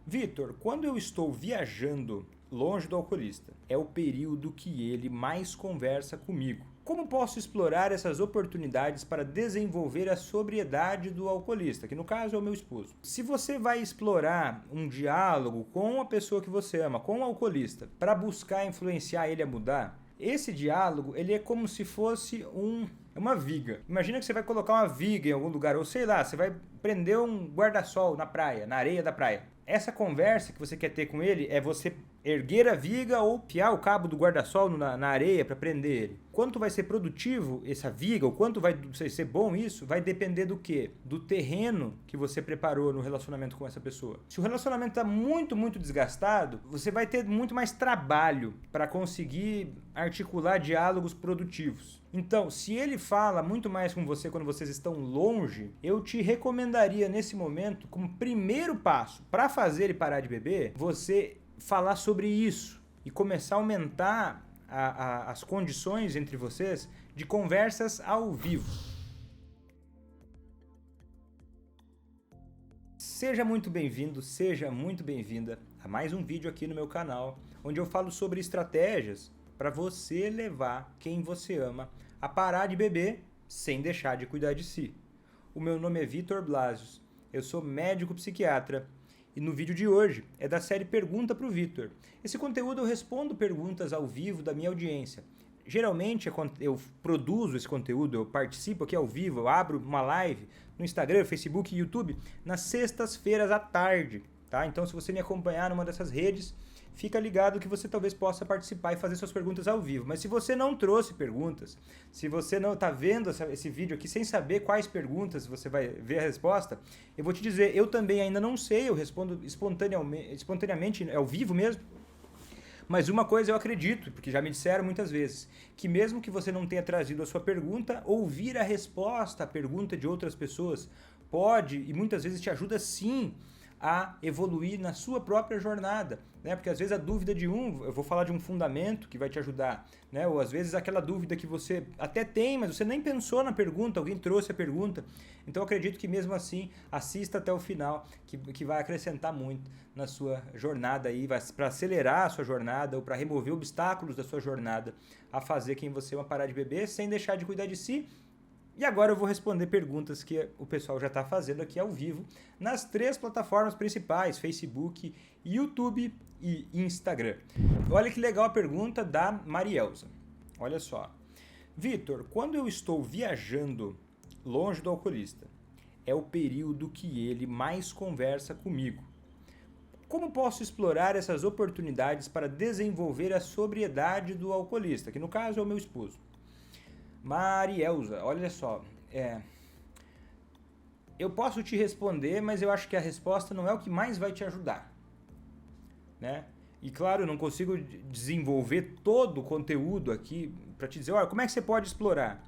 Vitor, quando eu estou viajando longe do alcoolista, é o período que ele mais conversa comigo. Como posso explorar essas oportunidades para desenvolver a sobriedade do alcoolista, que no caso é o meu esposo? Se você vai explorar um diálogo com a pessoa que você ama, com o alcoolista, para buscar influenciar ele a mudar, esse diálogo ele é como se fosse uma viga. Imagina que você vai colocar uma viga em algum lugar, ou sei lá, você vai prender um guarda-sol na praia, na areia da praia. Essa conversa que você quer ter com ele é você erguer a viga ou piar o cabo do guarda-sol na areia para prender ele. Quanto vai ser produtivo essa viga, ou quanto vai ser bom isso, vai depender do quê? Do terreno que você preparou no relacionamento com essa pessoa. Se o relacionamento está muito desgastado, você vai ter muito mais trabalho para conseguir articular diálogos produtivos. Então, se ele fala muito mais com você quando vocês estão longe, eu te recomendaria nesse momento, como primeiro passo para fazer ele parar de beber, você falar sobre isso e começar a aumentar as condições entre vocês de conversas ao vivo. Seja muito bem-vindo, seja muito bem-vinda a mais um vídeo aqui no meu canal, onde eu falo sobre estratégias para você levar quem você ama a parar de beber sem deixar de cuidar de si. O meu nome é Vitor Blasius, eu sou médico psiquiatra e no vídeo de hoje é da série Pergunta pro Vitor. Esse conteúdo eu respondo perguntas ao vivo da minha audiência. Geralmente eu produzo esse conteúdo, eu participo aqui ao vivo, eu abro uma live no Instagram, Facebook e YouTube nas sextas-feiras à tarde, tá? Então se você me acompanhar numa dessas redes, fica ligado que você talvez possa participar e fazer suas perguntas ao vivo. Mas se você não trouxe perguntas, se você não está vendo esse vídeo aqui sem saber quais perguntas você vai ver a resposta, eu vou te dizer, eu também ainda não sei, eu respondo espontaneamente ao vivo mesmo. Mas uma coisa eu acredito, porque já me disseram muitas vezes, que mesmo que você não tenha trazido a sua pergunta, ouvir a resposta à pergunta de outras pessoas pode e muitas vezes te ajuda sim a evoluir na sua própria jornada, né? Porque às vezes a dúvida de eu vou falar de um fundamento que vai te ajudar, né? Ou às vezes aquela dúvida que você até tem, mas você nem pensou na pergunta, alguém trouxe a pergunta. Então eu acredito que mesmo assim, assista até o final, que vai acrescentar muito na sua jornada aí, para acelerar a sua jornada ou para remover obstáculos da sua jornada a fazer quem você ama parar de beber sem deixar de cuidar de si. E agora eu vou responder perguntas que o pessoal já está fazendo aqui ao vivo nas 3 plataformas principais, Facebook, YouTube e Instagram. Olha que legal a pergunta da Marielza. Olha só. Vitor, quando eu estou viajando longe do alcoolista, é o período que ele mais conversa comigo. Como posso explorar essas oportunidades para desenvolver a sobriedade do alcoolista, que no caso é o meu esposo? Marielza, olha só, eu posso te responder, mas eu acho que a resposta não é o que mais vai te ajudar, né? E claro, eu não consigo desenvolver todo o conteúdo aqui para te dizer, olha, como é que você pode explorar?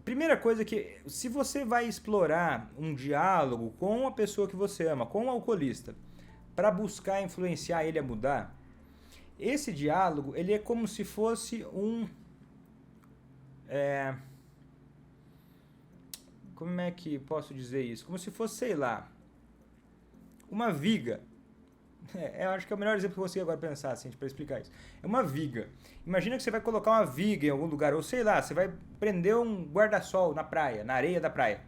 Primeira coisa que, se você vai explorar um diálogo com a pessoa que você ama, com o alcoolista, para buscar influenciar ele a mudar, esse diálogo ele é como se fosse como é que posso dizer isso? Como se fosse, sei lá, uma viga. Eu acho que é o melhor exemplo que eu consigo agora pensar, assim, para explicar isso. É uma viga. Imagina que você vai colocar uma viga em algum lugar, ou sei lá, você vai prender um guarda-sol na praia, na areia da praia.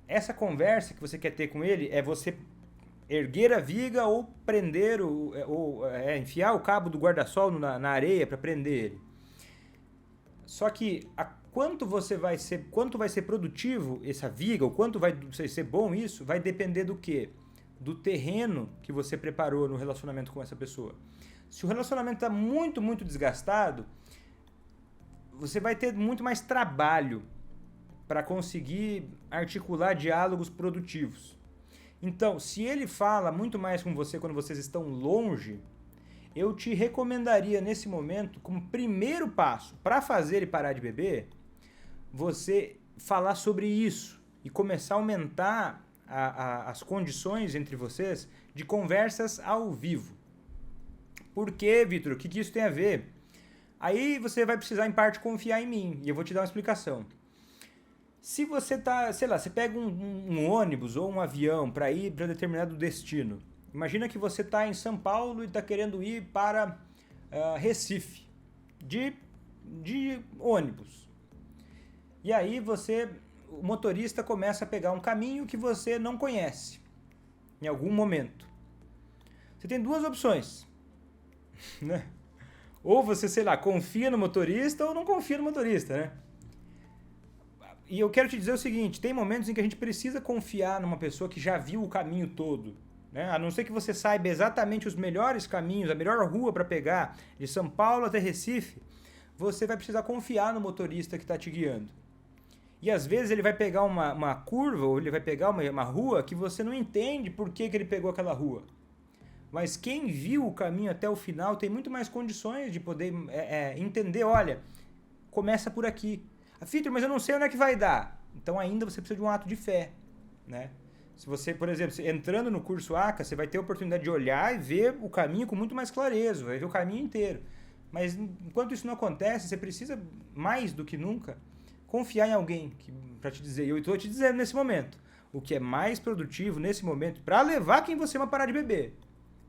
Essa conversa que você quer ter com ele é você erguer a viga ou prender, enfiar o cabo do guarda-sol na areia para prender ele. Só que quanto vai ser produtivo essa viga, ou quanto vai ser bom isso, vai depender do quê? Do terreno que você preparou no relacionamento com essa pessoa. Se o relacionamento está muito desgastado, você vai ter muito mais trabalho para conseguir articular diálogos produtivos. Então, se ele fala muito mais com você quando vocês estão longe, eu te recomendaria nesse momento, como primeiro passo para fazer ele parar de beber, você falar sobre isso e começar a aumentar as condições entre vocês de conversas ao vivo. Por quê, Vitor? O que isso tem a ver? Aí você vai precisar, em parte, confiar em mim e eu vou te dar uma explicação. Se você tá, sei lá, você pega um ônibus ou um avião para ir para determinado destino. Imagina que você está em São Paulo e está querendo ir para Recife de ônibus. E aí o motorista começa a pegar um caminho que você não conhece em algum momento. Você tem duas opções, né? Ou você, sei lá, confia no motorista ou não confia no motorista, né? E eu quero te dizer o seguinte, tem momentos em que a gente precisa confiar numa pessoa que já viu o caminho todo, né? A não ser que você saiba exatamente os melhores caminhos, a melhor rua para pegar de São Paulo até Recife, você vai precisar confiar no motorista que está te guiando. E às vezes ele vai pegar uma curva ou ele vai pegar uma rua que você não entende por que ele pegou aquela rua. Mas quem viu o caminho até o final tem muito mais condições de poder entender, olha, começa por aqui. Vitor, mas eu não sei onde é que vai dar. Então ainda você precisa de um ato de fé, né? Se você, por exemplo, entrando no curso ACA, você vai ter a oportunidade de olhar e ver o caminho com muito mais clareza, vai ver o caminho inteiro. Mas enquanto isso não acontece, você precisa, mais do que nunca, confiar em alguém para te dizer. E eu estou te dizendo nesse momento, o que é mais produtivo nesse momento, para levar quem você ama a parar de beber.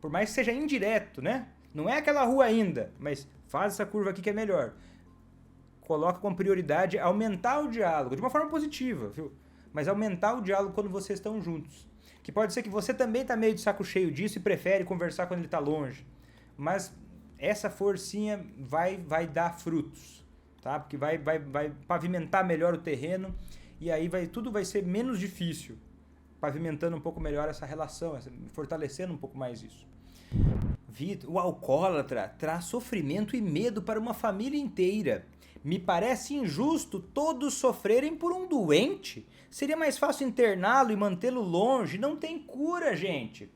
Por mais que seja indireto, né? Não é aquela rua ainda, mas faz essa curva aqui que é melhor. Coloca como prioridade aumentar o diálogo, de uma forma positiva, viu? Mas aumentar o diálogo quando vocês estão juntos. Que pode ser que você também está meio de saco cheio disso e prefere conversar quando ele está longe. Mas essa forcinha vai dar frutos, tá? Porque vai pavimentar melhor o terreno e aí tudo vai ser menos difícil, pavimentando um pouco melhor essa relação, fortalecendo um pouco mais isso. Vitor, o alcoólatra traz sofrimento e medo para uma família inteira. Me parece injusto todos sofrerem por um doente. Seria mais fácil interná-lo e mantê-lo longe. Não tem cura, gente.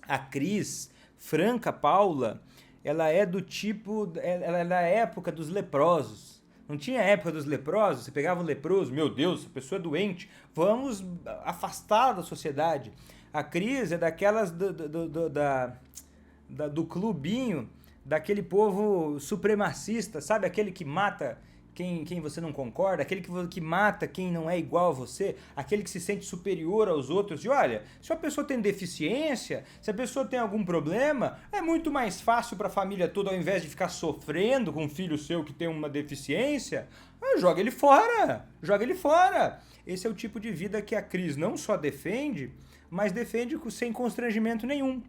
A Cris, Franca Paula, ela é do tipo... Ela é da época dos leprosos. Não tinha época dos leprosos? Você pegava um leproso, meu Deus, essa pessoa é doente. Vamos afastá-la da sociedade. A Cris é daquelas do clubinho, daquele povo supremacista, sabe? Aquele que mata quem você não concorda, aquele que mata quem não é igual a você, aquele que se sente superior aos outros. E olha, se a pessoa tem deficiência, se a pessoa tem algum problema, é muito mais fácil para a família toda, ao invés de ficar sofrendo com um filho seu que tem uma deficiência, joga ele fora, joga ele fora. Esse é o tipo de vida que a Cris não só defende, mas defende sem constrangimento nenhum.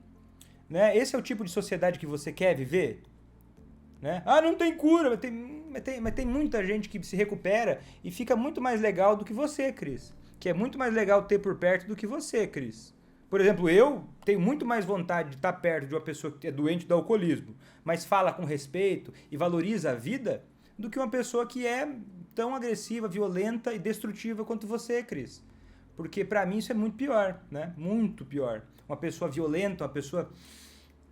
Né? Esse é o tipo de sociedade que você quer viver? Né? Ah, não tem cura, mas tem muita gente que se recupera e fica muito mais legal do que você, Cris. Que é muito mais legal ter por perto do que você, Cris. Por exemplo, eu tenho muito mais vontade de estar perto de uma pessoa que é doente do alcoolismo, mas fala com respeito e valoriza a vida, do que uma pessoa que é tão agressiva, violenta e destrutiva quanto você, Cris. Porque pra mim isso é muito pior, né? Muito pior. Uma pessoa violenta, uma pessoa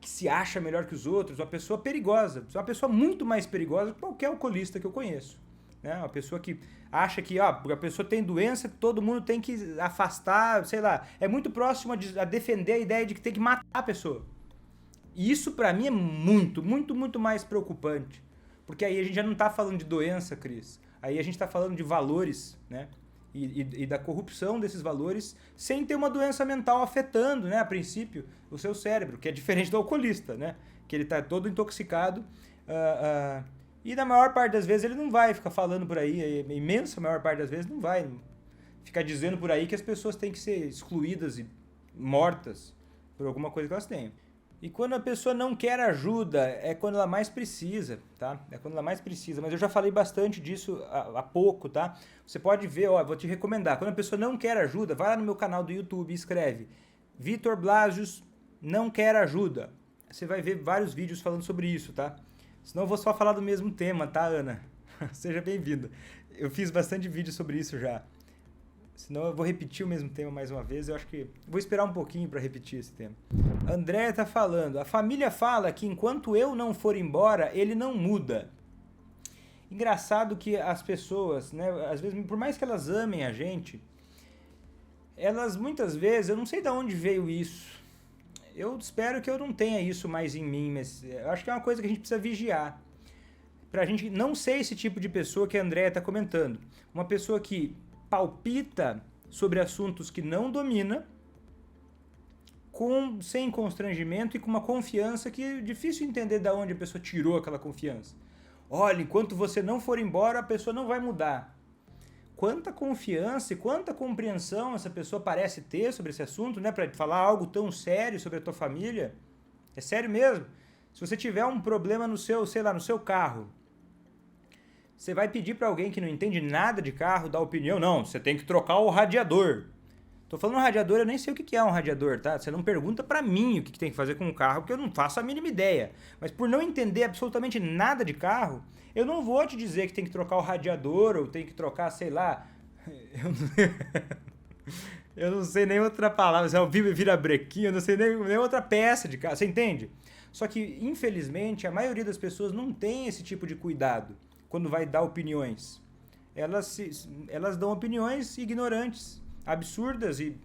que se acha melhor que os outros, uma pessoa perigosa, uma pessoa muito mais perigosa que qualquer alcoolista que eu conheço. Né? Uma pessoa que acha que a pessoa tem doença, todo mundo tem que afastar, sei lá, é muito próximo a defender a ideia de que tem que matar a pessoa. E isso pra mim é muito, muito, muito mais preocupante. Porque aí a gente já não tá falando de doença, Cris. Aí a gente tá falando de valores, né? E da corrupção desses valores sem ter uma doença mental afetando, né, a princípio, o seu cérebro, que é diferente do alcoolista, né? Que ele está todo intoxicado e na maior parte das vezes ele não vai ficar falando por aí, a imensa maior parte das vezes não vai ficar dizendo por aí que as pessoas têm que ser excluídas e mortas por alguma coisa que elas tenham. E quando a pessoa não quer ajuda, é quando ela mais precisa, tá? É quando ela mais precisa. Mas eu já falei bastante disso há pouco, tá? Você pode ver, ó, vou te recomendar. Quando a pessoa não quer ajuda, vai lá no meu canal do YouTube e escreve Vitor Blasius não quer ajuda. Você vai ver vários vídeos falando sobre isso, tá? Senão eu vou só falar do mesmo tema, tá, Ana? Seja bem-vinda. Eu fiz bastante vídeo sobre isso já. Senão eu vou repetir o mesmo tema mais uma vez. Eu acho que vou esperar um pouquinho para repetir esse tema. André tá falando. A família fala que enquanto eu não for embora, ele não muda. Engraçado que as pessoas, né, às vezes, por mais que elas amem a gente, elas muitas vezes, eu não sei de onde veio isso. Eu espero que eu não tenha isso mais em mim, mas eu acho que é uma coisa que a gente precisa vigiar. Pra gente não ser esse tipo de pessoa que a Andréa tá comentando. Uma pessoa que palpita sobre assuntos que não domina, sem constrangimento e com uma confiança que é difícil entender de onde a pessoa tirou aquela confiança. Olha, enquanto você não for embora, a pessoa não vai mudar. Quanta confiança e quanta compreensão essa pessoa parece ter sobre esse assunto, né? Para falar algo tão sério sobre a tua família. É sério mesmo. Se você tiver um problema no seu, sei lá, no seu carro, você vai pedir para alguém que não entende nada de carro dar opinião? Não, você tem que trocar o radiador. Tô falando radiador, eu nem sei o que é um radiador, tá? Você não pergunta pra mim o que tem que fazer com o carro, porque eu não faço a mínima ideia. Mas por não entender absolutamente nada de carro, eu não vou te dizer que tem que trocar o radiador ou tem que trocar, sei lá... Eu não sei nem outra palavra, se é o virabrequim, eu não sei nem outra peça de carro, você entende? Só que, infelizmente, a maioria das pessoas não tem esse tipo de cuidado quando vai dar opiniões. Elas dão opiniões ignorantes, absurdas e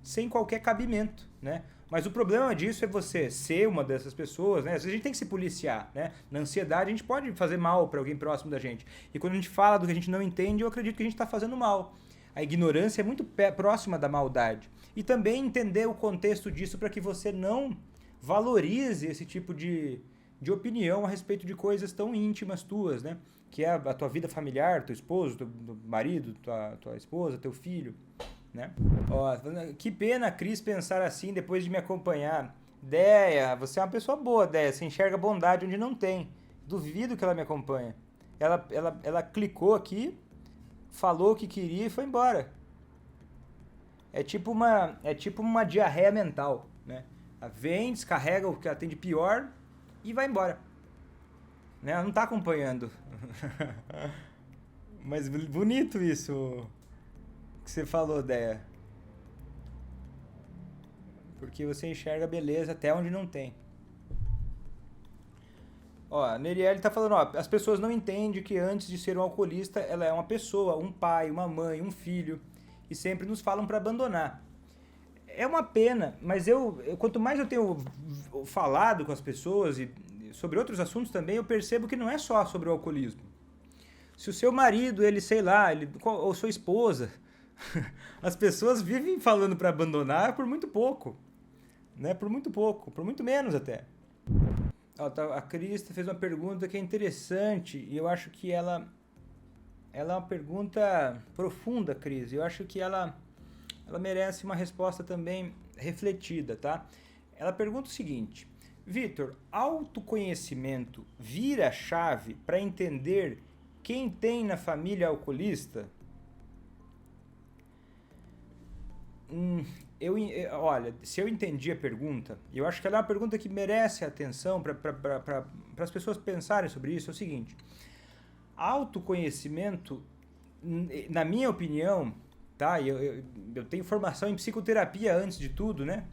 sem qualquer cabimento, né? Mas o problema disso é você ser uma dessas pessoas, né? Às vezes a gente tem que se policiar, né? Na ansiedade a gente pode fazer mal para alguém próximo da gente. E quando a gente fala do que a gente não entende, eu acredito que a gente está fazendo mal. A ignorância é muito próxima da maldade. E também entender o contexto disso para que você não valorize esse tipo de opinião a respeito de coisas tão íntimas tuas, né? Que é a tua vida familiar, teu esposo, teu marido, tua esposa, teu filho, né? Ó, que pena, Cris, pensar assim depois de me acompanhar. Deia, você é uma pessoa boa, Deia. Você enxerga bondade onde não tem. Duvido que ela me acompanha. Ela clicou aqui, falou o que queria e foi embora. É tipo uma diarreia mental, né? Ela vem, descarrega o que ela tem de pior e vai embora. Né? Ela não tá acompanhando. Mas bonito isso que você falou, Deia. Porque você enxerga beleza até onde não tem. Ó, a Nerielle tá falando, ó, as pessoas não entendem que antes de ser um alcoolista, ela é uma pessoa, um pai, uma mãe, um filho, e sempre nos falam para abandonar. É uma pena, mas quanto mais eu tenho falado com as pessoas e sobre outros assuntos também, eu percebo que não é só sobre o alcoolismo. Se o seu marido, ou sua esposa, as pessoas vivem falando para abandonar por muito pouco, né? Por muito pouco, por muito menos até. A Crista fez uma pergunta que é interessante e eu acho que ela é uma pergunta profunda, Cris. Eu acho que ela merece uma resposta também refletida, tá? Ela pergunta o seguinte: Vitor, autoconhecimento vira a chave para entender quem tem na família alcoolista? Olha, se eu entendi a pergunta, eu acho que ela é uma pergunta que merece atenção para as pessoas pensarem sobre isso. É o seguinte: autoconhecimento, na minha opinião, tá? Eu tenho formação em psicoterapia antes de tudo, né?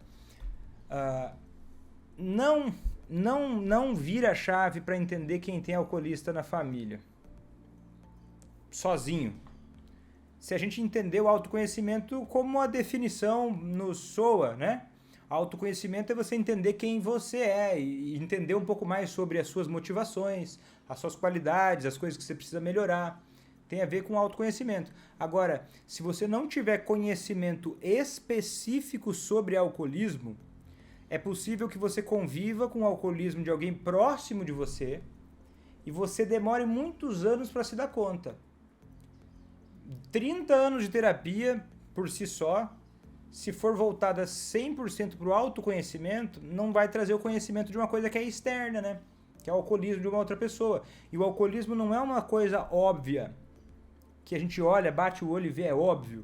Não vira a chave para entender quem tem alcoolista na família. Sozinho. Se a gente entender o autoconhecimento como a definição nos soa, né? Autoconhecimento é você entender quem você é e entender um pouco mais sobre as suas motivações, as suas qualidades, as coisas que você precisa melhorar. Tem a ver com autoconhecimento. Agora, se você não tiver conhecimento específico sobre alcoolismo, é possível que você conviva com o alcoolismo de alguém próximo de você e você demore muitos anos para se dar conta. 30 anos de terapia, por si só, se for voltada 100% para o autoconhecimento, não vai trazer o conhecimento de uma coisa que é externa, né? Que é o alcoolismo de uma outra pessoa. E o alcoolismo não é uma coisa óbvia, que a gente olha, bate o olho e vê, é óbvio.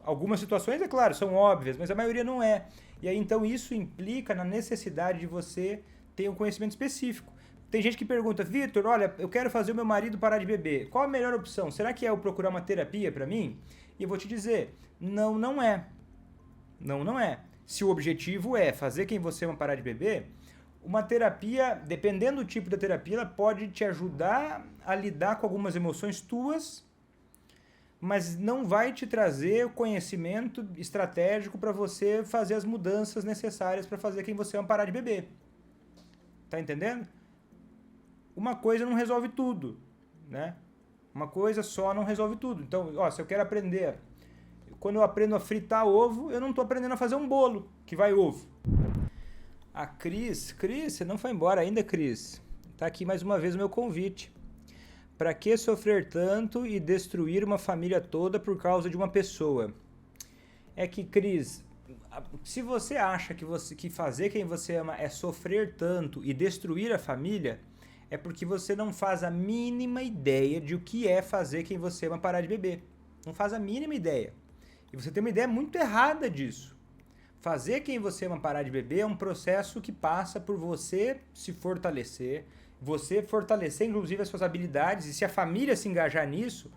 Algumas situações, é claro, são óbvias, mas a maioria não é. E aí, então, isso implica na necessidade de você ter um conhecimento específico. Tem gente que pergunta: Vitor, olha, eu quero fazer o meu marido parar de beber. Qual a melhor opção? Será que é eu procurar uma terapia para mim? E eu vou te dizer, não é. Não é. Se o objetivo é fazer quem você ama parar de beber, uma terapia, dependendo do tipo da terapia, ela pode te ajudar a lidar com algumas emoções tuas, mas não vai te trazer o conhecimento estratégico para você fazer as mudanças necessárias para fazer quem você ama parar de beber. Tá entendendo? Uma coisa não resolve tudo, né? Uma coisa só não resolve tudo. Então, se eu quero aprender quando eu aprendo a fritar ovo, eu não estou aprendendo a fazer um bolo que vai ovo. A Cris, você não foi embora ainda, Cris? Tá aqui mais uma vez o meu convite. Para que sofrer tanto e destruir uma família toda por causa de uma pessoa? É que, Cris, se você acha que fazer quem você ama é sofrer tanto e destruir a família, é porque você não faz a mínima ideia de o que é fazer quem você ama parar de beber. Não faz a mínima ideia. E você tem uma ideia muito errada disso. Fazer quem você ama parar de beber é um processo que passa por você se fortalecer, você fortalecer inclusive as suas habilidades, e se a família se engajar nisso,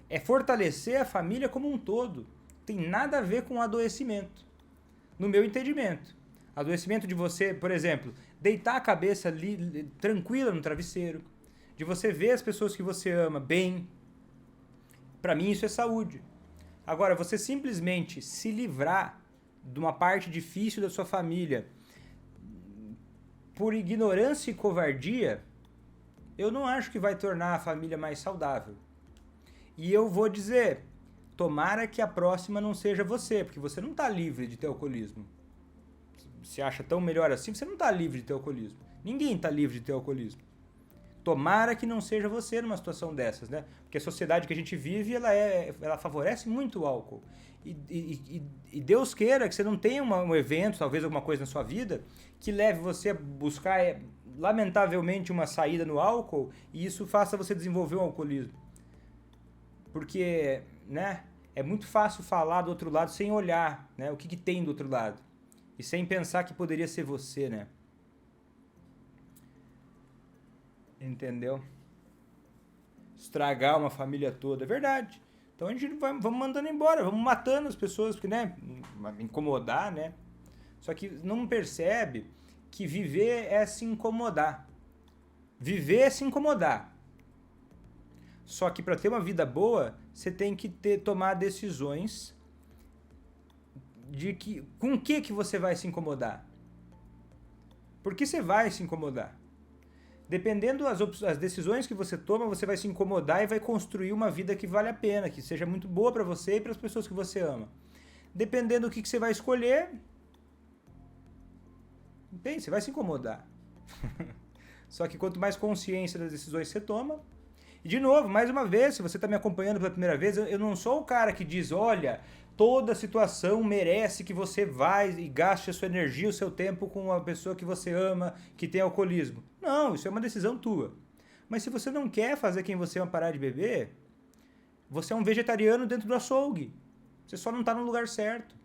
é fortalecer a família como um todo. Tem nada a ver com adoecimento, no meu entendimento. Adoecimento de você, por exemplo, deitar a cabeça ali, tranquila no travesseiro, de você ver as pessoas que você ama bem. Para mim isso é saúde. Agora, você simplesmente se livrar de uma parte difícil da sua família por ignorância e covardia, eu não acho que vai tornar a família mais saudável. E eu vou dizer, tomara que a próxima não seja você, porque você não está livre de ter alcoolismo. Se acha tão melhor assim, você não está livre de ter alcoolismo. Ninguém está livre de ter alcoolismo. Tomara que não seja você numa situação dessas, né? Porque a sociedade que a gente vive, ela favorece muito o álcool. E Deus queira que você não tenha um evento, talvez alguma coisa na sua vida, que leve você a buscar, lamentavelmente, uma saída no álcool, e isso faça você desenvolver um alcoolismo. Porque, né, é muito fácil falar do outro lado sem olhar, né, o que tem do outro lado. E sem pensar que poderia ser você, né? Entendeu? Estragar uma família toda, é verdade. Então a gente vamos mandando embora, vamos matando as pessoas, porque, né, incomodar, né? Só que não percebe que viver é se incomodar. Viver é se incomodar. Só que para ter uma vida boa, você tem que tomar decisões de com o que você vai se incomodar. Por que você vai se incomodar? Dependendo das decisões que você toma, você vai se incomodar e vai construir uma vida que vale a pena, que seja muito boa para você e para as pessoas que você ama. Dependendo do que você vai escolher, bem, você vai se incomodar. Só que quanto mais consciência das decisões você toma... E de novo, mais uma vez, se você está me acompanhando pela primeira vez, eu não sou o cara que diz, olha, toda situação merece que você vá e gaste a sua energia, o seu tempo com uma pessoa que você ama, que tem alcoolismo. Não, isso é uma decisão tua. Mas se você não quer fazer quem você ama parar de beber, você é um vegetariano dentro do açougue. Você só não está no lugar certo.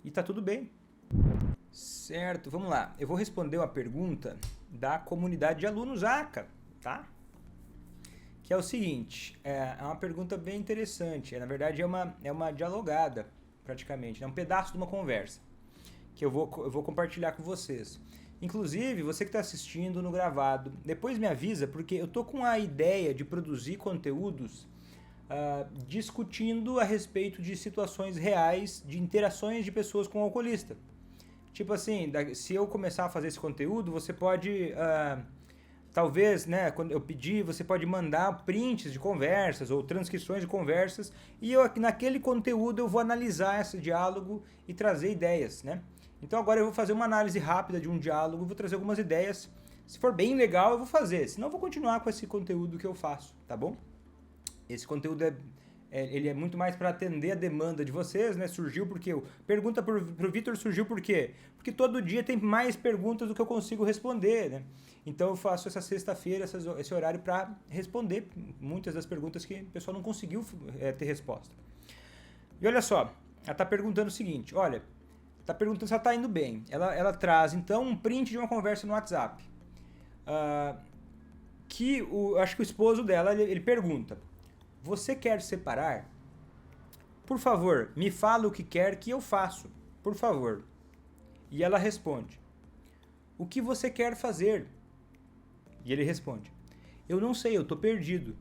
E está tudo bem. Certo, vamos lá. Eu vou responder uma pergunta da comunidade de alunos ACA, tá? Que é o seguinte, é uma pergunta bem interessante, na verdade é uma dialogada, praticamente, é um pedaço de uma conversa, que eu vou compartilhar com vocês. Inclusive, você que está assistindo no gravado, depois me avisa, porque eu tô com a ideia de produzir conteúdos discutindo a respeito de situações reais, de interações de pessoas com o alcoolista. Tipo assim, se eu começar a fazer esse conteúdo, você pode... talvez, né, quando eu pedir, você pode mandar prints de conversas ou transcrições de conversas e naquele conteúdo eu vou analisar esse diálogo e trazer ideias, né? Então agora eu vou fazer uma análise rápida de um diálogo, vou trazer algumas ideias. Se for bem legal, eu vou fazer. Senão eu vou continuar com esse conteúdo que eu faço, tá bom? Esse conteúdo ele é muito mais para atender a demanda de vocês, né? Surgiu porque... Pergunta pro Vitor surgiu por quê? Porque todo dia tem mais perguntas do que eu consigo responder, né? Então eu faço essa sexta-feira, esse horário para responder muitas das perguntas que o pessoal não conseguiu ter resposta. E olha só, ela está perguntando o seguinte, olha, está perguntando se ela está indo bem. Ela traz, então, um print de uma conversa no WhatsApp. Acho que o esposo dela, ele pergunta, você quer separar? Por favor, me fala o que quer que eu faço, por favor. E ela responde, o que você quer fazer? E ele responde, eu não sei, eu tô perdido.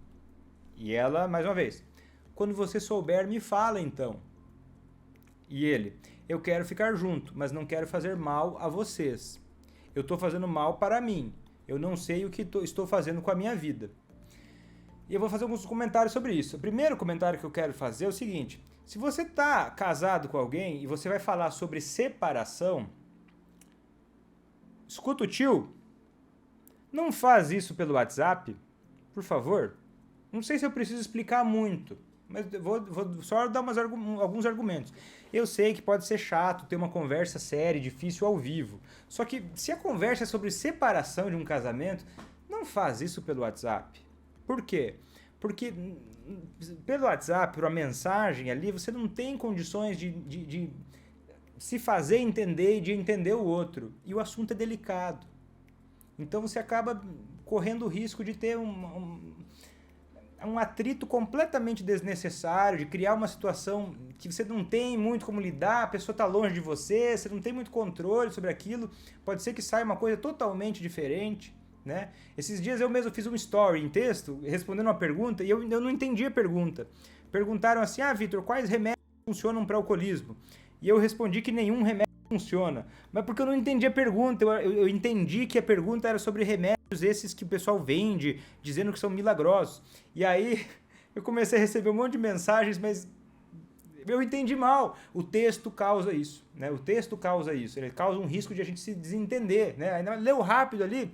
E ela, mais uma vez, quando você souber, me fala então. E ele, eu quero ficar junto, mas não quero fazer mal a vocês. Eu tô fazendo mal para mim. Eu não sei o que estou fazendo com a minha vida. E eu vou fazer alguns comentários sobre isso. O primeiro comentário que eu quero fazer é o seguinte, Se você está casado com alguém e você vai falar sobre separação, escuta o tio, não faz isso pelo WhatsApp, por favor. Não sei se eu preciso explicar muito, mas vou só dar alguns argumentos. Eu sei que pode ser chato ter uma conversa séria, difícil ao vivo. Só que se a conversa é sobre separação de um casamento, não faz isso pelo WhatsApp. Por quê? Porque pelo WhatsApp, por uma mensagem ali, você não tem condições de se fazer entender e de entender o outro. E o assunto é delicado. Então você acaba correndo o risco de ter um atrito completamente desnecessário, de criar uma situação que você não tem muito como lidar, a pessoa está longe de você, você não tem muito controle sobre aquilo, pode ser que saia uma coisa totalmente diferente, né? Esses dias eu mesmo fiz um story em texto, respondendo uma pergunta, e eu não entendi a pergunta. Perguntaram assim, Vitor, quais remédios funcionam para alcoolismo? E eu respondi que nenhum remédio funciona, mas porque eu não entendi a pergunta, eu entendi que a pergunta era sobre remédios esses que o pessoal vende, dizendo que são milagrosos. E aí eu comecei a receber um monte de mensagens, mas eu entendi mal. O texto causa isso, né? O texto causa isso, ele causa um risco de a gente se desentender, né? Ainda leu rápido ali,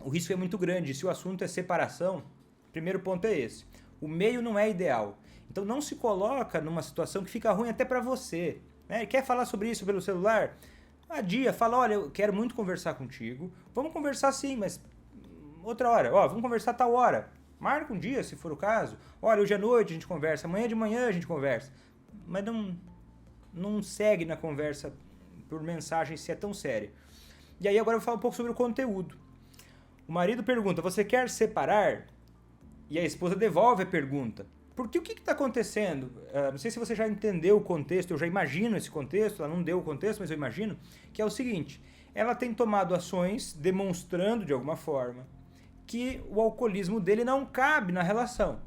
o risco é muito grande. Se o assunto é separação, o primeiro ponto é esse. O meio não é ideal. Então não se coloca numa situação que fica ruim até para você. Né? Quer falar sobre isso pelo celular? Adia, fala, olha, eu quero muito conversar contigo. Vamos conversar sim, mas outra hora. Ó, vamos conversar tal hora. Marca um dia, se for o caso. Olha, hoje à noite a gente conversa, amanhã de manhã a gente conversa. Mas não segue na conversa por mensagem se é tão sério. E aí agora eu vou falar um pouco sobre o conteúdo. O marido pergunta, você quer separar? E a esposa devolve a pergunta. Porque o que está acontecendo? Não sei se você já entendeu o contexto, eu já imagino esse contexto, ela não deu o contexto, mas eu imagino, que é o seguinte, ela tem tomado ações demonstrando de alguma forma que o alcoolismo dele não cabe na relação.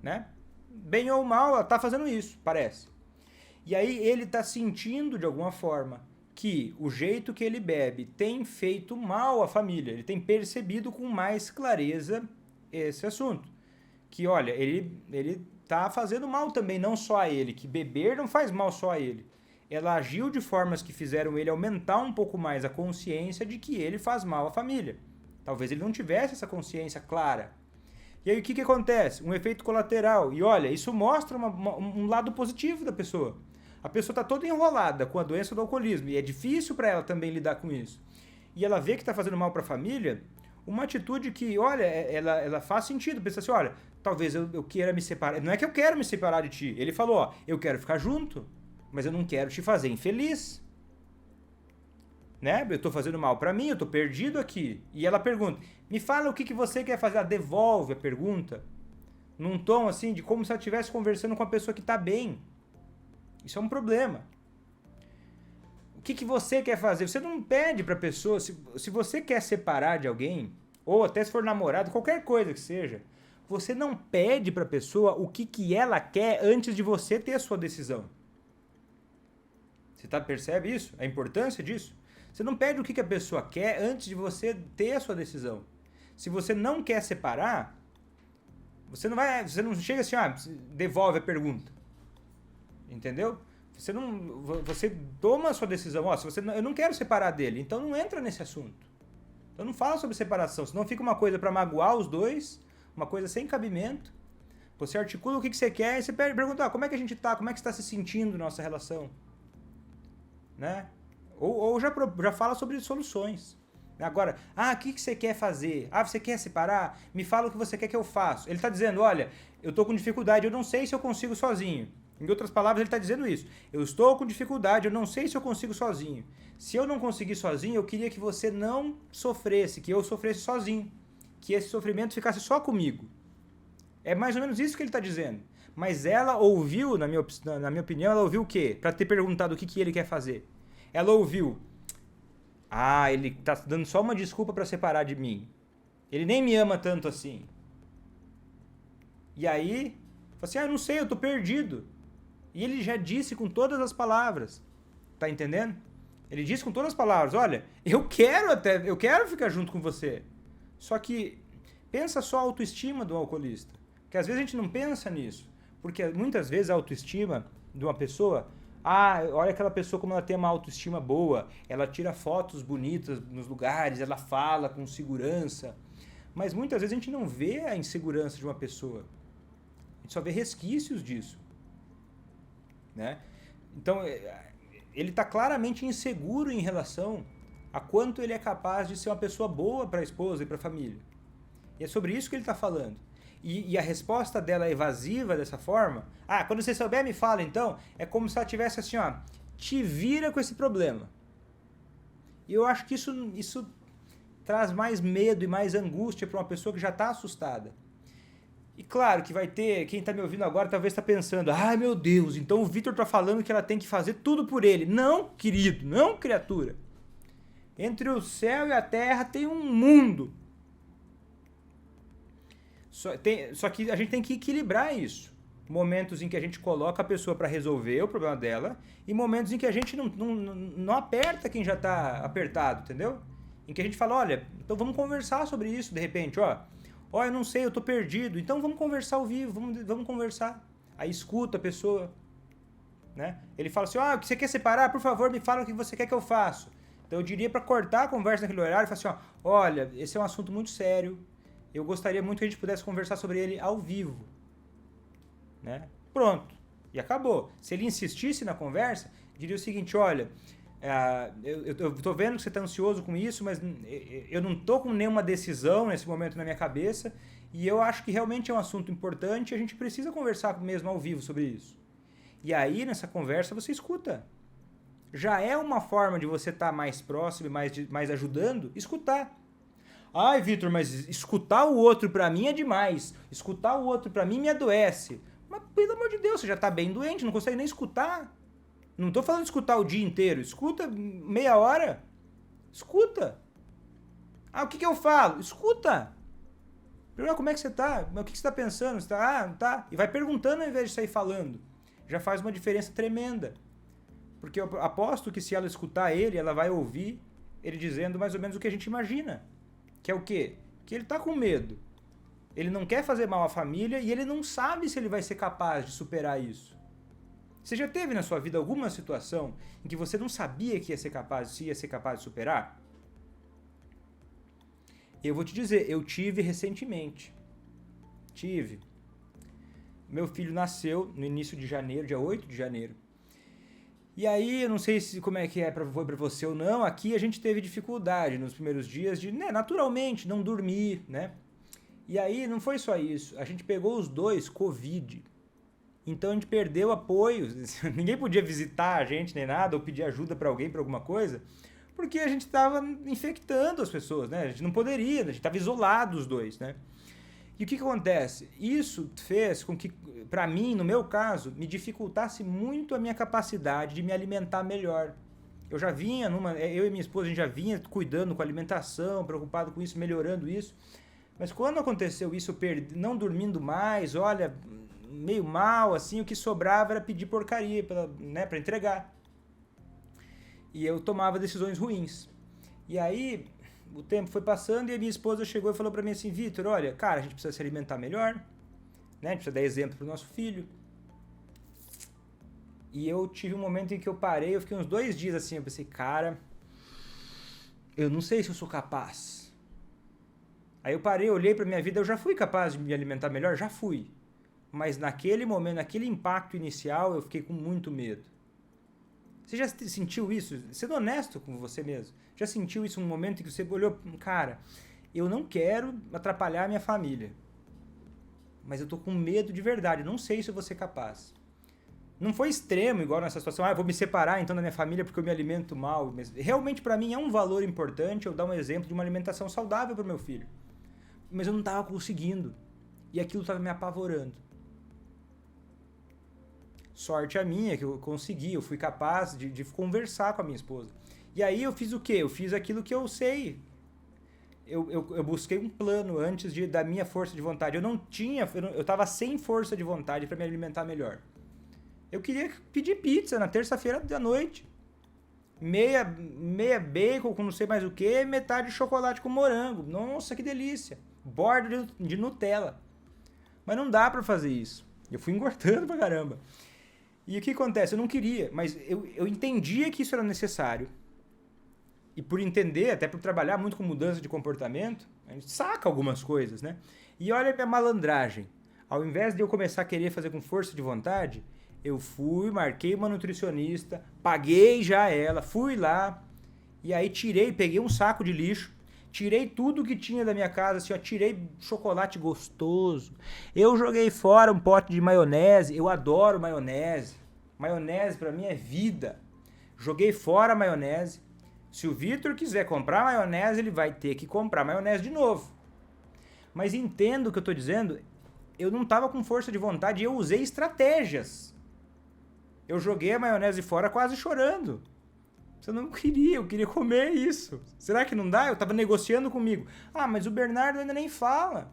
Né? Bem ou mal, ela está fazendo isso, parece. E aí ele está sentindo de alguma forma que o jeito que ele bebe tem feito mal à família, ele tem percebido com mais clareza esse assunto. Que, olha, ele tá fazendo mal também, não só a ele, que beber não faz mal só a ele. Ela agiu de formas que fizeram ele aumentar um pouco mais a consciência de que ele faz mal à família. Talvez ele não tivesse essa consciência clara. E aí o que acontece? Um efeito colateral. E olha, isso mostra um lado positivo da pessoa. A pessoa está toda enrolada com a doença do alcoolismo e é difícil para ela também lidar com isso. E ela vê que está fazendo mal para a família, uma atitude que, olha, ela faz sentido. Pensa assim, olha, talvez eu queira me separar. Não é que eu quero me separar de ti. Ele falou, ó, eu quero ficar junto, mas eu não quero te fazer infeliz. Né? Eu tô fazendo mal pra mim, eu tô perdido aqui. E ela pergunta, me fala o que você quer fazer. Ela devolve a pergunta num tom assim, de como se ela estivesse conversando com a pessoa que tá bem. Isso é um problema. O que você quer fazer? Você não pede pra pessoa, se você quer separar de alguém, ou até se for namorado, qualquer coisa que seja, você não pede pra pessoa o que ela quer antes de você ter a sua decisão. Você percebe isso? A importância disso? Você não pede o que a pessoa quer antes de você ter a sua decisão. Se você não quer separar, você não chega assim, devolve a pergunta. Entendeu? Você toma a sua decisão, eu não quero separar dele, então não entra nesse assunto. Então não fala sobre separação, senão fica uma coisa para magoar os dois, uma coisa sem cabimento. Você articula o que você quer e você pergunta, como é que a gente tá, como é que está se sentindo na nossa relação? Né? Ou já fala sobre soluções. Agora, o que você quer fazer? Você quer separar? Me fala o que você quer que eu faça. Ele está dizendo, olha, eu estou com dificuldade, eu não sei se eu consigo sozinho. Em outras palavras, ele está dizendo isso. Eu estou com dificuldade, eu não sei se eu consigo sozinho. Se eu não conseguir sozinho, eu queria que você não sofresse, que eu sofresse sozinho. Que esse sofrimento ficasse só comigo. É mais ou menos isso que ele está dizendo. Mas ela ouviu, na minha opinião, ela ouviu o quê? Para ter perguntado o que ele quer fazer. Ela ouviu, ele está dando só uma desculpa para separar de mim. Ele nem me ama tanto assim. E aí, falou assim, eu não sei, eu tô perdido. E ele já disse com todas as palavras. Tá entendendo? Ele disse com todas as palavras, olha, eu quero ficar junto com você. Só que pensa só a autoestima do alcoolista. Porque às vezes a gente não pensa nisso. Porque muitas vezes a autoestima de uma pessoa, olha aquela pessoa como ela tem uma autoestima boa, ela tira fotos bonitas nos lugares, ela fala com segurança. Mas muitas vezes a gente não vê a insegurança de uma pessoa. A gente só vê resquícios disso. Né? Então, ele está claramente inseguro em relação a quanto ele é capaz de ser uma pessoa boa para a esposa e para a família. E é sobre isso que ele está falando. E a resposta dela é evasiva dessa forma. Quando você souber, me fala então. É como se ela tivesse assim, te vira com esse problema. E eu acho que isso traz mais medo e mais angústia para uma pessoa que já está assustada. E claro que vai ter, quem está me ouvindo agora talvez está pensando, meu Deus, então o Vitor está falando que ela tem que fazer tudo por ele. Não, querido, não, criatura. Entre o céu e a terra tem um mundo. Só que a gente tem que equilibrar isso. Momentos em que a gente coloca a pessoa para resolver o problema dela e momentos em que a gente não aperta quem já está apertado, entendeu? Em que a gente fala, olha, então vamos conversar sobre isso de repente, eu não sei, eu tô perdido, então vamos conversar ao vivo, vamos conversar. Aí escuta a pessoa, né? Ele fala assim, você quer separar? Por favor, me fala o que você quer que eu faça. Então eu diria para cortar a conversa naquele horário e falar assim, olha, esse é um assunto muito sério, eu gostaria muito que a gente pudesse conversar sobre ele ao vivo. Né? Pronto. E acabou. Se ele insistisse na conversa, diria o seguinte, olha, eu tô vendo que você está ansioso com isso, mas eu não tô com nenhuma decisão nesse momento na minha cabeça e eu acho que realmente é um assunto importante e a gente precisa conversar mesmo ao vivo sobre isso. E aí, nessa conversa, você escuta. Já é uma forma de você estar mais próximo e mais ajudando, escutar. Ai, Vitor, mas escutar o outro pra mim é demais. Escutar o outro pra mim me adoece. Mas, pelo amor de Deus, você já tá bem doente, não consegue nem escutar. Não tô falando de escutar o dia inteiro. Escuta meia hora. Escuta. O que eu falo? Escuta. Primeiro, como é que você tá? O que você tá pensando? Você tá, não tá? E vai perguntando ao invés de sair falando. Já faz uma diferença tremenda. Porque eu aposto que se ela escutar ele, ela vai ouvir ele dizendo mais ou menos o que a gente imagina. Que é o quê? Que ele tá com medo. Ele não quer fazer mal à família e ele não sabe se ele vai ser capaz de superar isso. Você já teve na sua vida alguma situação em que você não sabia que se ia ser capaz de superar? Eu vou te dizer, eu tive recentemente. Meu filho nasceu no início de janeiro, dia 8 de janeiro. E aí, eu não sei como é que foi pra você ou não, aqui a gente teve dificuldade nos primeiros dias de, naturalmente, não dormir, né? E aí, não foi só isso, a gente pegou os dois Covid. Então a gente perdeu apoio, ninguém podia visitar a gente nem nada, ou pedir ajuda pra alguém pra alguma coisa, porque a gente tava infectando as pessoas, né? A gente não poderia, a gente tava isolado os dois, né? E o que acontece? Isso fez com que, para mim, no meu caso, me dificultasse muito a minha capacidade de me alimentar melhor. Eu e minha esposa, a gente já vinha cuidando com a alimentação, preocupado com isso, melhorando isso. Mas quando aconteceu isso, não dormindo mais, olha, meio mal, assim, o que sobrava era pedir porcaria para entregar. E eu tomava decisões ruins. E aí, o tempo foi passando e a minha esposa chegou e falou pra mim assim, Vitor, olha, cara, a gente precisa se alimentar melhor, né? A gente precisa dar exemplo pro nosso filho. E eu tive um momento em que eu parei, eu fiquei uns 2 dias assim, eu pensei, cara, eu não sei se eu sou capaz. Aí eu parei, olhei pra minha vida, eu já fui capaz de me alimentar melhor? Já fui. Mas naquele momento, naquele impacto inicial, eu fiquei com muito medo. Você já sentiu isso? Sendo honesto com você mesmo. Já sentiu isso num momento em que você olhou, cara, eu não quero atrapalhar a minha família. Mas eu tô com medo de verdade, não sei se eu vou ser capaz. Não foi extremo, igual nessa situação, eu vou me separar então da minha família porque eu me alimento mal. Mas realmente para mim é um valor importante eu dar um exemplo de uma alimentação saudável para meu filho. Mas eu não tava conseguindo. E aquilo tava me apavorando. Sorte a minha que eu consegui, eu fui capaz de conversar com a minha esposa. E aí eu fiz o quê? Eu fiz aquilo que eu sei. Eu busquei um plano antes da minha força de vontade. Eu estava sem força de vontade para me alimentar melhor. Eu queria pedir pizza na terça-feira da noite. Meia bacon com não sei mais o que, metade chocolate com morango. Nossa, que delícia. Borda de Nutella. Mas não dá para fazer isso. Eu fui engordando pra caramba. E o que acontece? Eu não queria, mas eu entendia que isso era necessário. E por entender, até por trabalhar muito com mudança de comportamento, a gente saca algumas coisas, né? E olha a minha malandragem. Ao invés de eu começar a querer fazer com força de vontade, eu fui, marquei uma nutricionista, paguei já ela, fui lá, e aí peguei um saco de lixo, tirei tudo que tinha da minha casa, assim, ó, tirei chocolate gostoso. Eu joguei fora um pote de maionese, eu adoro maionese. Maionese pra mim é vida. Joguei fora a maionese. Se o Vitor quiser comprar maionese, ele vai ter que comprar maionese de novo. Mas entendo o que eu tô dizendo, eu não tava com força de vontade e eu usei estratégias. Eu joguei a maionese fora quase chorando. Eu não queria, eu queria comer isso. Será que não dá? Eu tava negociando comigo. Ah, mas o Bernardo ainda nem fala.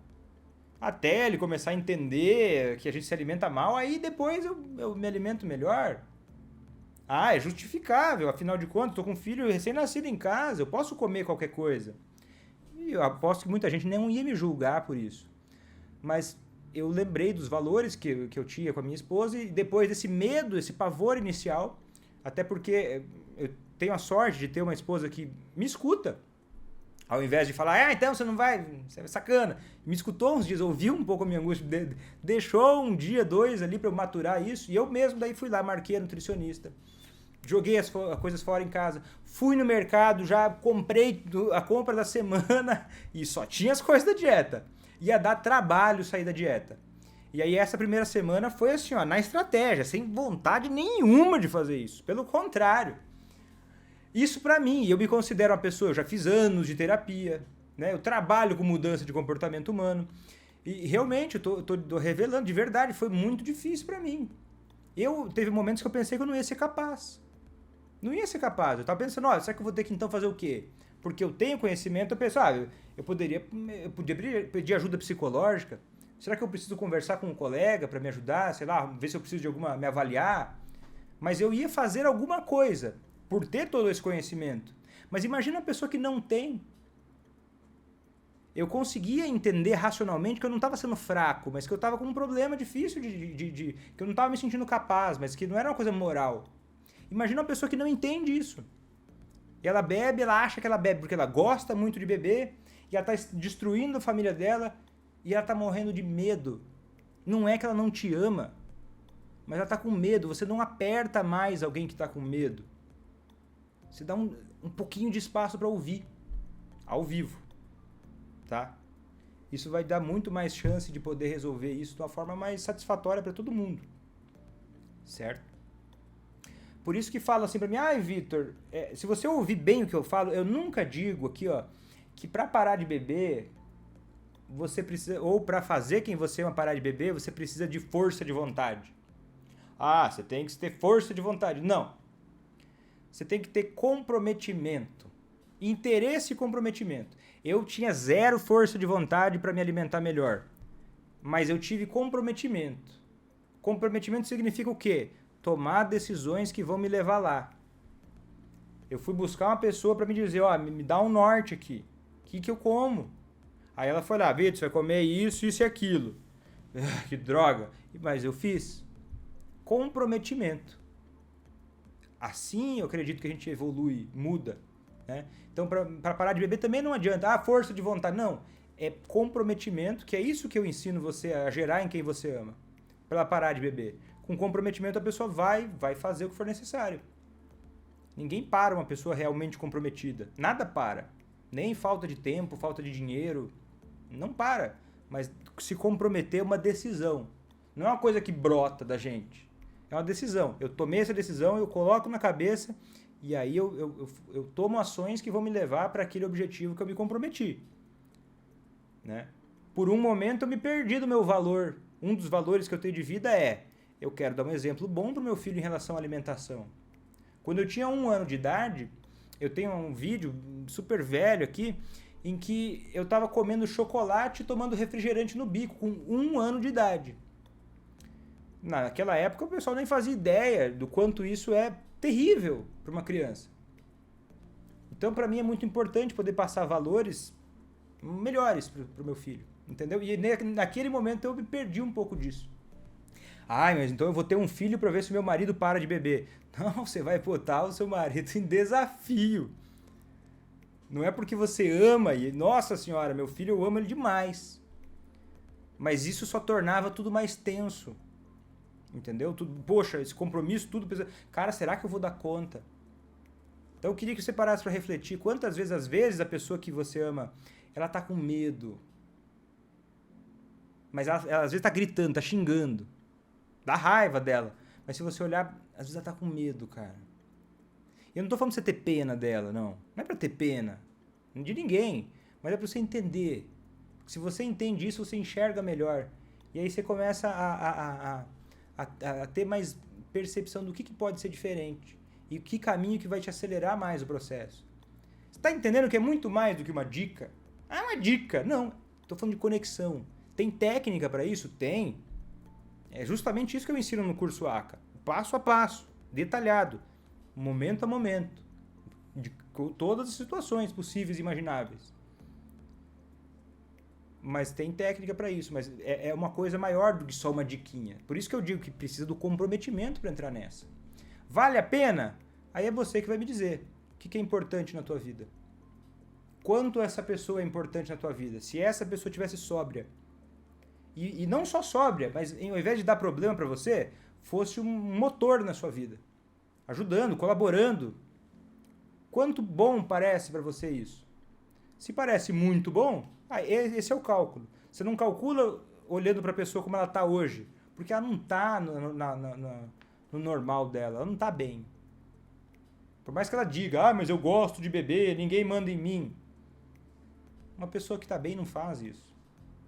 Até ele começar a entender que a gente se alimenta mal, aí depois eu me alimento melhor. Ah, é justificável, afinal de contas, tô com um filho recém-nascido em casa, eu posso comer qualquer coisa. E eu aposto que muita gente não ia me julgar por isso. Mas eu lembrei dos valores que eu tinha com a minha esposa e depois desse medo, esse pavor inicial, até porque eu tenho a sorte de ter uma esposa que me escuta. Ao invés de falar, então você não vai, você é sacana. Me escutou uns dias, ouviu um pouco a minha angústia, deixou um dia, 2 ali pra eu maturar isso. E eu mesmo daí fui lá, marquei a nutricionista. Joguei as coisas fora em casa. Fui no mercado, já comprei a compra da semana e só tinha as coisas da dieta. Ia dar trabalho sair da dieta. E aí essa primeira semana foi assim, ó, na estratégia, sem vontade nenhuma de fazer isso. Pelo contrário. Isso pra mim, eu me considero uma pessoa, eu já fiz anos de terapia, né? Eu trabalho com mudança de comportamento humano. E realmente, eu tô revelando, de verdade, foi muito difícil pra mim. Teve momentos que eu pensei que eu não ia ser capaz. Não ia ser capaz. Eu tava pensando, será que eu vou ter que então fazer o quê? Porque eu tenho conhecimento, eu penso, eu podia pedir ajuda psicológica. Será que eu preciso conversar com um colega para me ajudar? Sei lá, ver se eu preciso de me avaliar? Mas eu ia fazer alguma coisa por ter todo esse conhecimento. Mas imagina a pessoa que não tem. Eu conseguia entender racionalmente que eu não estava sendo fraco, mas que eu estava com um problema difícil que eu não estava me sentindo capaz, mas que não era uma coisa moral. Imagina uma pessoa que não entende isso. E ela bebe, ela acha que ela bebe porque ela gosta muito de beber, e ela está destruindo a família dela, e ela está morrendo de medo. Não é que ela não te ama, mas ela está com medo. Você não aperta mais alguém que está com medo. Você dá um pouquinho de espaço para ouvir, ao vivo, tá? Isso vai dar muito mais chance de poder resolver isso de uma forma mais satisfatória para todo mundo, certo? Por isso que fala assim pra mim, Vitor, se você ouvir bem o que eu falo, eu nunca digo aqui, ó, que pra parar de beber, você precisa, ou pra fazer quem você ama parar de beber, você precisa de força de vontade. Você tem que ter força de vontade. Não. Você tem que ter comprometimento. Interesse e comprometimento. Eu tinha 0 força de vontade pra me alimentar melhor. Mas eu tive comprometimento. Comprometimento significa o quê? Tomar decisões que vão me levar lá. Eu fui buscar uma pessoa para me dizer, me dá um norte aqui. O que eu como? Aí ela foi lá, Vitor, você vai comer isso, isso e aquilo. Que droga. Mas eu fiz. Comprometimento. Assim eu acredito que a gente evolui, muda. Né? Então, para parar de beber também não adianta, força de vontade. Não. É comprometimento, que é isso que eu ensino você a gerar em quem você ama. Para parar de beber. Com comprometimento a pessoa vai fazer o que for necessário. Ninguém para uma pessoa realmente comprometida. Nada para. Nem falta de tempo, falta de dinheiro. Não para. Mas se comprometer é uma decisão. Não é uma coisa que brota da gente. É uma decisão. Eu tomei essa decisão, eu coloco na cabeça e aí eu tomo ações que vão me levar para aquele objetivo que eu me comprometi. Né? Por um momento eu me perdi do meu valor. Um dos valores que eu tenho de vida eu quero dar um exemplo bom para o meu filho em relação à alimentação. Quando eu tinha 1 ano de idade, eu tenho um vídeo super velho aqui, em que eu estava comendo chocolate e tomando refrigerante no bico, com 1 ano de idade. Naquela época o pessoal nem fazia ideia do quanto isso é terrível para uma criança. Então para mim é muito importante poder passar valores melhores para o meu filho, entendeu? E naquele momento eu me perdi um pouco disso. Ai, mas então eu vou ter um filho para ver se meu marido para de beber. Não, você vai botar o seu marido em desafio. Não é porque você ama e, nossa senhora, meu filho, eu amo ele demais. Mas isso só tornava tudo mais tenso. Entendeu? Tudo, poxa, esse compromisso, tudo. Cara, será que eu vou dar conta? Então eu queria que você parasse para refletir quantas vezes, às vezes, a pessoa que você ama, ela tá com medo. Mas ela às vezes tá gritando, tá xingando. Dá raiva dela. Mas se você olhar, às vezes ela tá com medo, cara. Eu não tô falando pra você ter pena dela, não. Não é pra ter pena. De ninguém. Mas é pra você entender. Se você entende isso, você enxerga melhor. E aí você começa a ter mais percepção do que pode ser diferente. E que caminho que vai te acelerar mais o processo. Você tá entendendo que é muito mais do que uma dica? Ah, uma dica. Não. Tô falando de conexão. Tem técnica para isso? Tem. É justamente isso que eu ensino no curso ACA. Passo a passo. Detalhado. Momento a momento. De todas as situações possíveis e imagináveis. Mas tem técnica para isso, mas é uma coisa maior do que só uma diquinha. Por isso que eu digo que precisa do comprometimento para entrar nessa. Vale a pena? Aí é você que vai me dizer o que é importante na tua vida. Quanto essa pessoa é importante na tua vida? Se essa pessoa tivesse sóbria, e não só sóbria, mas ao invés de dar problema para você, fosse um motor na sua vida. Ajudando, colaborando. Quanto bom parece para você isso? Se parece muito bom, esse é o cálculo. Você não calcula olhando para a pessoa como ela está hoje, porque ela não está no normal dela, ela não está bem. Por mais que ela diga, mas eu gosto de beber, ninguém manda em mim. Uma pessoa que está bem não faz isso.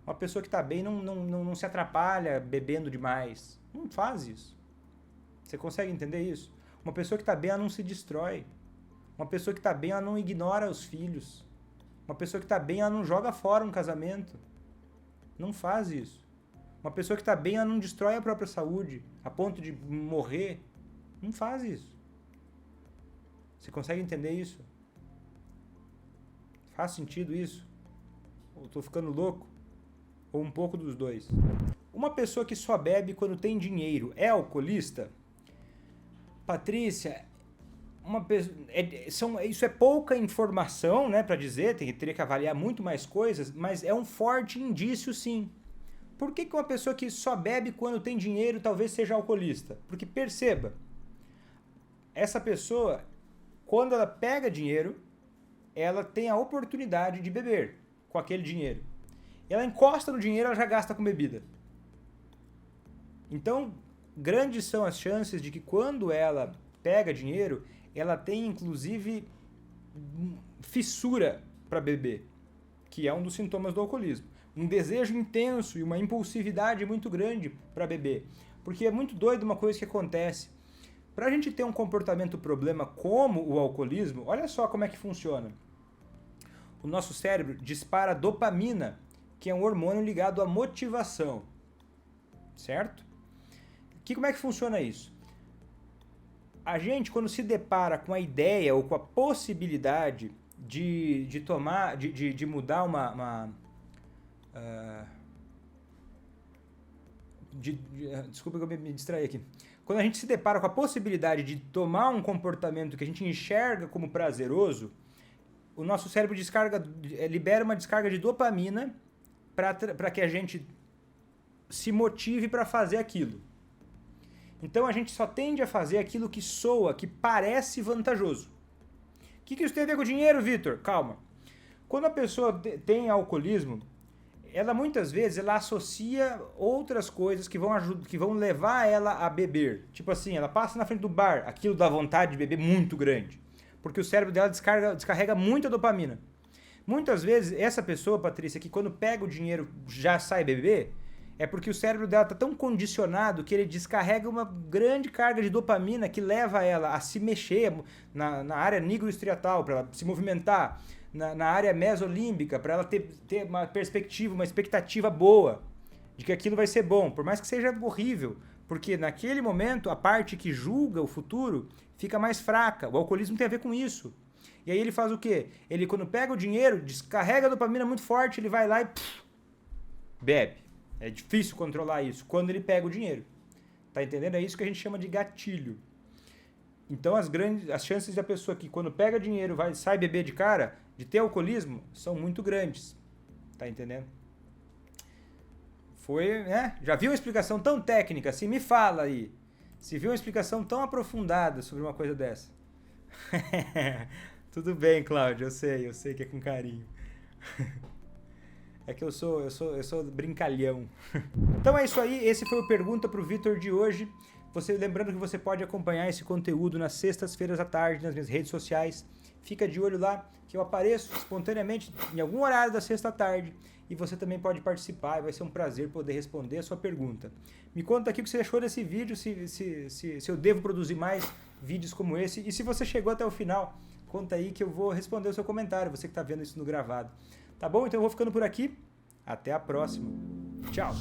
Uma pessoa que está bem não se atrapalha bebendo demais. Não faz isso. Você consegue entender isso? Uma pessoa que está bem, ela não se destrói. Uma pessoa que está bem, ela não ignora os filhos. Uma pessoa que está bem, ela não joga fora um casamento. Não faz isso. Uma pessoa que está bem, ela não destrói a própria saúde a ponto de morrer. Não faz isso. Você consegue entender isso? Faz sentido isso? Ou estou ficando louco? Ou um pouco dos dois? Uma pessoa que só bebe quando tem dinheiro é alcoolista? Patrícia, isso é pouca informação, né, para dizer, teria que avaliar muito mais coisas, mas é um forte indício, sim. Por que uma pessoa que só bebe quando tem dinheiro talvez seja alcoolista? Porque perceba, essa pessoa, quando ela pega dinheiro, ela tem a oportunidade de beber com aquele dinheiro. Ela encosta no dinheiro, ela já gasta com bebida. Então, grandes são as chances de que quando ela pega dinheiro, ela tem inclusive fissura para beber, que é um dos sintomas do alcoolismo. Um desejo intenso e uma impulsividade muito grande para beber. Porque é muito doido uma coisa que acontece. Para a gente ter um comportamento problema como o alcoolismo, olha só como é que funciona. O nosso cérebro dispara dopamina, que é um hormônio ligado à motivação. Certo? Como é que funciona isso? A gente, quando se depara com a ideia ou com a possibilidade de mudar desculpa que eu me distraí aqui. Quando a gente se depara com a possibilidade de tomar um comportamento que a gente enxerga como prazeroso, o nosso cérebro libera uma descarga de dopamina para que a gente se motive para fazer aquilo. Então a gente só tende a fazer aquilo que soa, que parece vantajoso. O que isso tem a ver com o dinheiro, Vitor? Calma. Quando a pessoa tem alcoolismo, ela muitas vezes ela associa outras coisas que vão levar ela a beber. Tipo assim, ela passa na frente do bar, aquilo dá vontade de beber muito grande. Porque o cérebro dela descarrega muita dopamina. Muitas vezes, essa pessoa, Patrícia, que quando pega o dinheiro já sai beber, é porque o cérebro dela está tão condicionado que ele descarrega uma grande carga de dopamina que leva ela a se mexer na área nigroestriatal, para ela se movimentar, na área mesolímbica, para ela ter uma perspectiva, uma expectativa boa de que aquilo vai ser bom, por mais que seja horrível, porque naquele momento a parte que julga o futuro fica mais fraca. O alcoolismo tem a ver com isso. E aí ele faz o quê? Ele, quando pega o dinheiro, descarrega a dopamina muito forte, ele vai lá e bebe. É difícil controlar isso quando ele pega o dinheiro. Tá entendendo? É isso que a gente chama de gatilho. Então as chances da pessoa que quando pega dinheiro sai beber de cara, de ter alcoolismo, são muito grandes. Tá entendendo? Foi, né? Já viu uma explicação tão técnica assim? Me fala aí. Se viu uma explicação tão aprofundada sobre uma coisa dessa. Tudo bem, Cláudio, eu sei que é com carinho. É que eu sou brincalhão. Então é isso aí, esse foi o Pergunta pro Vitor de hoje. Lembrando que você pode acompanhar esse conteúdo nas sextas-feiras à tarde nas minhas redes sociais. Fica de olho lá, que eu apareço espontaneamente em algum horário da sexta à tarde. E você também pode participar, e vai ser um prazer poder responder a sua pergunta. Me conta aqui o que você achou desse vídeo, se eu devo produzir mais vídeos como esse. E se você chegou até o final, conta aí que eu vou responder o seu comentário, você que está vendo isso no gravado. Tá bom? Então eu vou ficando por aqui. Até a próxima. Tchau!